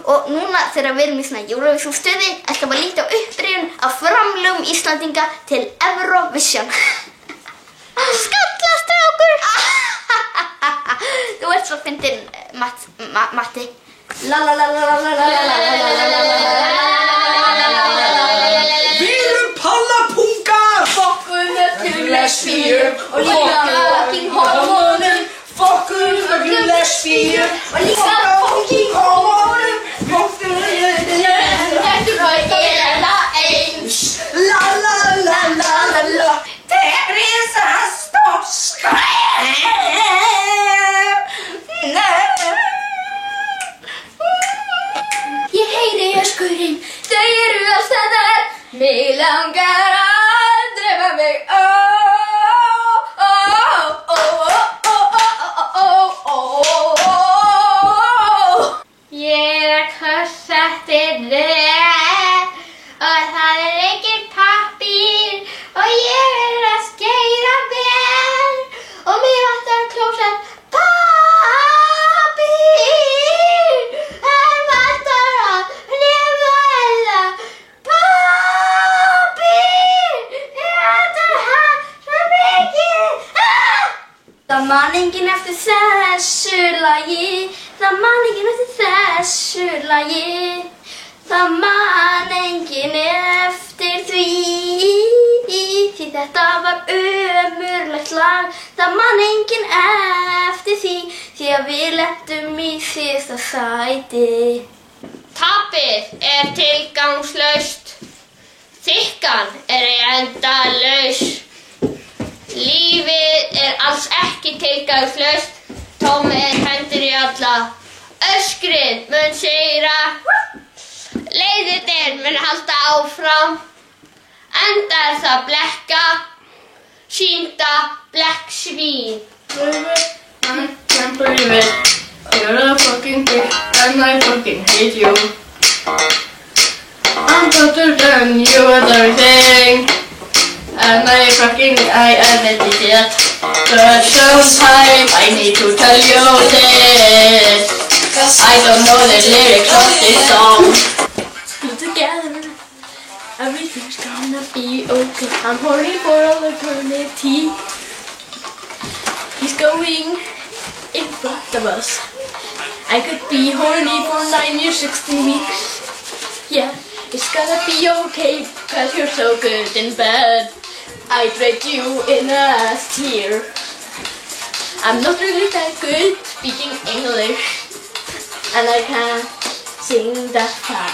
og núna þegar við erum í svona Eurovision stuði ætlum við að líta á upprifjun af framlögum Íslandinga til Eurovision. Skalla strákur! Þú ert svo fyndinn, Matti. Við erum pallapungar! Fokkum öllum lesbíum og líka fucking hormónum. Fokkum öllum lesbíum og líka fucking hormónum. Fokkum öllum og gera það eins. La la la la la la. There is a stop scream. Ég heyri öskurinn, þau eru alls staðar. Mig langar að drepa mig. Ég er að krossa eftir þér og það er enginn pappír og ég er að skeiða vel og mig vantar klósett pappír. Það vantar að lifa eða pappír. Ég vantar hann svo mikið. Það man enginn eftir þessu lagi. Það man enginn eftir þessu lagi. Það man enginn eftir því þetta var ömurlegt lag. Það man enginn eftir því að við lentum í síðasta sæti. Tapið er tilgangslaust. Þykkan er endalaus. Lífið er alls ekki tilgangslaust. Tómir hendur í alla. Öskrið mun sigra. Leiðirnir mun halda áfram. Enda er það blekka. Sýnda blekksvín. I can't believe it. You're a fucking dick and I fucking hate you. I'm better than you at everything. And I admit it yet. But sometime I need to tell you this. I don't know the lyrics of this song. Still together, everything's gonna be okay. I'm horny for all eternity. He's going in front of us. I could be horny for 9 years, 16 weeks. Yeah, it's gonna be okay, cause you're so good in bed. I read you in a tear. I'm not really that good speaking English, and I can't sing that fast.